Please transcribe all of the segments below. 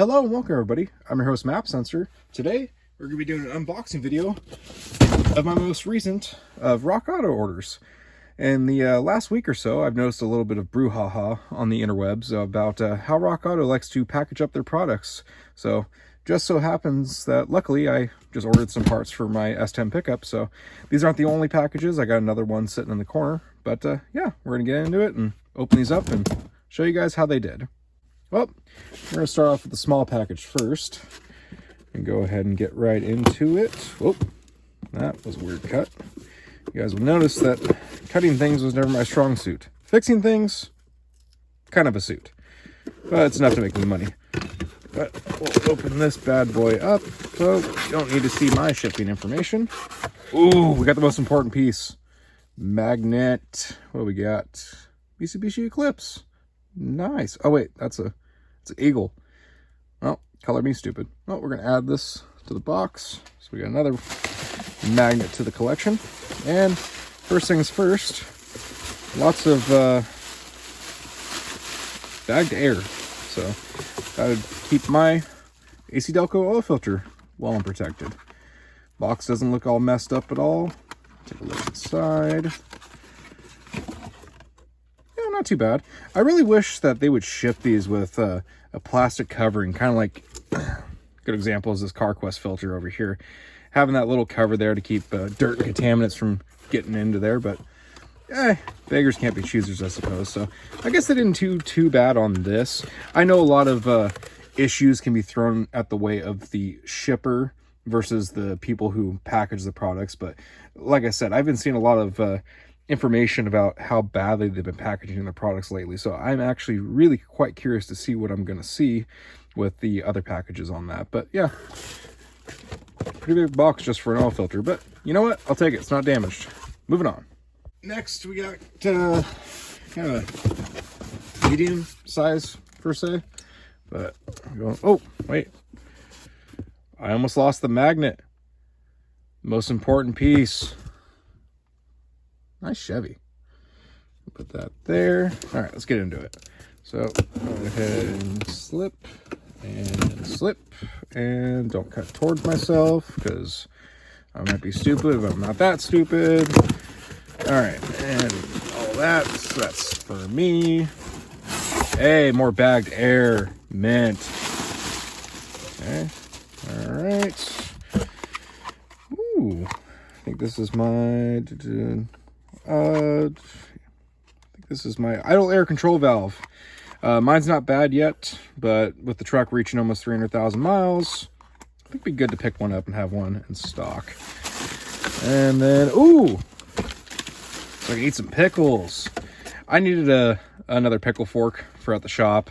Hello and welcome everybody. I'm your host Map Sensor. Today we're going to be doing an unboxing video of my most recent of Rockauto orders. In the last week or so, I've noticed a little bit of brouhaha on the interwebs about how Rockauto likes to package up their products. So just so happens that luckily I just ordered some parts for my S10 pickup. So these aren't the only packages. I got another one sitting in the corner. But yeah, we're going to get into it and open these up and show you guys how they did. Well, we're going to start off with the small package first and go ahead and get right into it. Oh, that was a weird cut. You guys will notice that cutting things was never my strong suit. Fixing things, kind of a suit. But it's enough to make me money. But we'll open this bad boy up, so you don't need to see my shipping information. Ooh, we got the most important piece. Magnet. What do we got? Mitsubishi Eclipse. Nice. Oh wait, it's an eagle. Oh, color me stupid. Oh, we're gonna add this to the box. So we got another magnet to the collection. And first things first, lots of bagged air. So that would keep my AC Delco oil filter well and protected. Box doesn't look all messed up at all. Take a look inside. Not too bad. I really wish that they would ship these with a plastic covering, kind of like, good example is this CarQuest filter over here. Having that little cover there to keep dirt and contaminants from getting into there, but beggars can't be choosers, I suppose. So I guess they didn't do too bad on this. I know a lot of issues can be thrown at the way of the shipper versus the people who package the products, but like I said, I've been seeing a lot of information about how badly they've been packaging their products lately. So I'm actually really quite curious to see what I'm going to see with the other packages on that. But yeah, pretty big box just for an oil filter. But you know what? I'll take it. It's not damaged. Moving on. Next, we got kind of a medium size per se. But I'm going, oh, wait. I almost lost the magnet. Most important piece. Nice Chevy. Put that there. All right, let's get into it. So go ahead and slip and don't cut towards myself because I might be stupid, but I'm not that stupid. All right, and all that, so that's for me. Hey, more bagged air, mint. Okay, all right. Ooh, I think this is my. I think this is my idle air control valve. Mine's not bad yet, but with the truck reaching almost 300,000 miles, I think it'd be good to pick one up and have one in stock. And then, ooh, so I can eat some pickles. I needed another pickle fork for at the shop.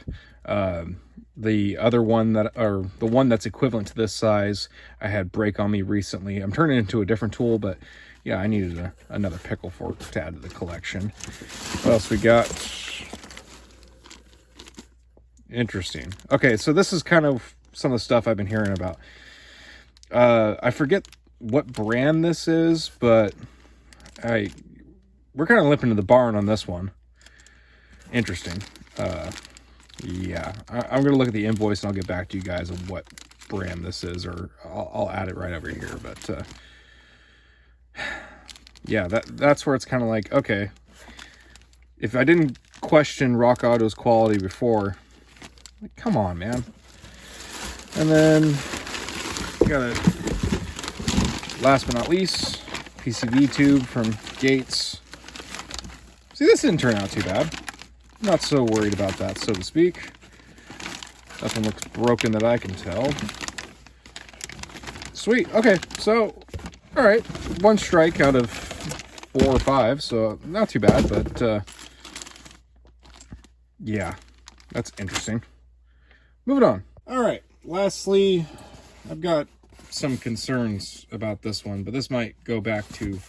The other one the one that's equivalent to this size, I had break on me recently. I'm turning it into a different tool, but yeah, I needed another pickle fork to add to the collection. What else we got? Interesting. Okay, so this is kind of some of the stuff I've been hearing about. I forget what brand this is, but we're kind of limping to the barn on this one. Interesting. Yeah, I'm going to look at the invoice and I'll get back to you guys on what brand this is, or I'll add it right over here, but yeah, that's where it's kind of like, okay, if I didn't question Rockauto's quality before, like, come on, man. And then got a, last but not least, PCV tube from Gates. See, this didn't turn out too bad. Not so worried about that, so to speak. Nothing looks broken that I can tell. Sweet. Okay, so all right, one strike out of 4 or 5, so not too bad, but yeah, that's interesting. Moving on. All right, lastly, I've got some concerns about this one, but this might go back to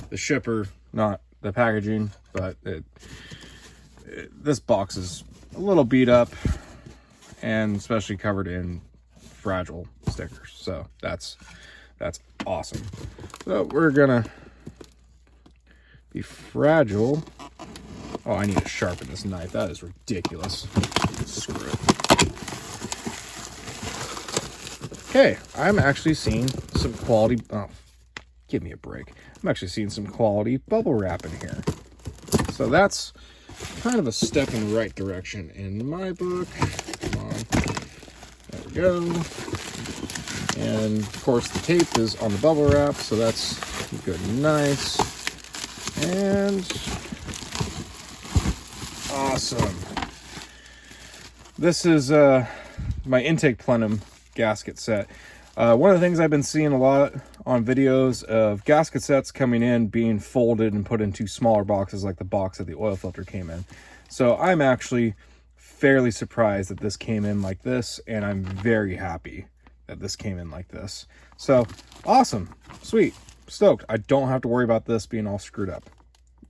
the shipper, not the packaging, but this box is a little beat up and especially covered in fragile stickers, so that's awesome. So we're gonna be fragile. Oh, I need to sharpen this knife. That is ridiculous. Screw it. Okay, I'm actually seeing some quality, oh, give me a break. I'm actually seeing some quality bubble wrap in here. So that's kind of a step in the right direction in my book. Come on, there we go. And of course the tape is on the bubble wrap, so that's good and nice. And awesome. This is my intake plenum gasket set. One of the things I've been seeing a lot on videos of gasket sets coming in being folded and put into smaller boxes like the box that the oil filter came in. So I'm actually fairly surprised that this came in like this, and I'm very happy that this came in like this. So awesome, sweet, stoked. I don't have to worry about this being all screwed up.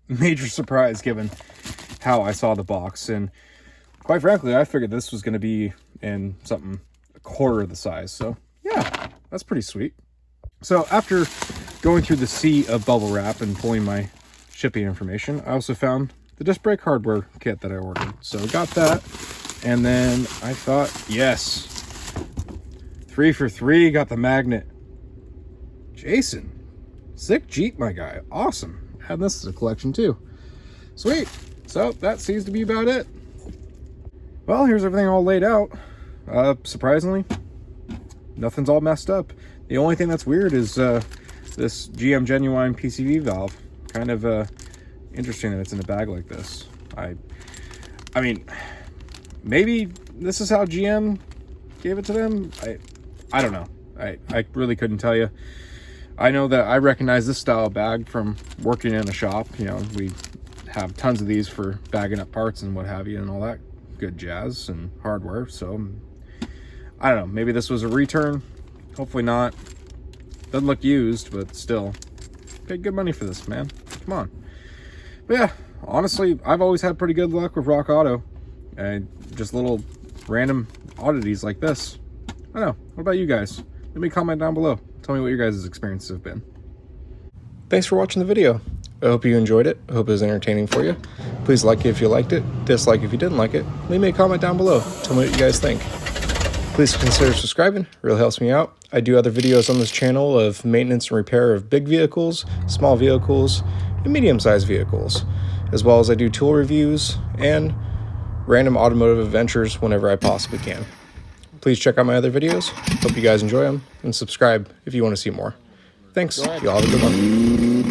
Major surprise given how I saw the box, and quite frankly I figured this was going to be in something a quarter of the size. So yeah, that's pretty sweet. So after going through the sea of bubble wrap and pulling my shipping information, I also found the disc brake hardware kit that I ordered. So got that, and then I thought, yes, 3 for 3, got the magnet. Jason, sick Jeep, my guy, awesome. Had this as a collection too. Sweet. So that seems to be about it. Well, here's everything all laid out. Surprisingly, nothing's all messed up. The only thing that's weird is this GM Genuine PCV valve. Kind of interesting that it's in a bag like this. I mean, maybe this is how GM gave it to them. I don't know. I really couldn't tell you. I know that I recognize this style of bag from working in a shop. You know, we have tons of these for bagging up parts and what have you and all that good jazz and hardware. So I don't know, maybe this was a return. Hopefully not. Doesn't look used, but still paid good money for this, man. Come on. But yeah, honestly, I've always had pretty good luck with Rockauto, and just little random oddities like this. I don't know. What about you guys? Let me comment down below. Tell me what your guys' experiences have been. Thanks for watching the video. I hope you enjoyed it. I hope it was entertaining for you. Please like it if you liked it. Dislike if you didn't like it. Leave me a comment down below. Tell me what you guys think. Please consider subscribing. It really helps me out. I do other videos on this channel of maintenance and repair of big vehicles, small vehicles, and medium-sized vehicles, as well as I do tool reviews and random automotive adventures whenever I possibly can. Please check out my other videos. Hope you guys enjoy them, and subscribe if you want to see more. Thanks. You all have a good one.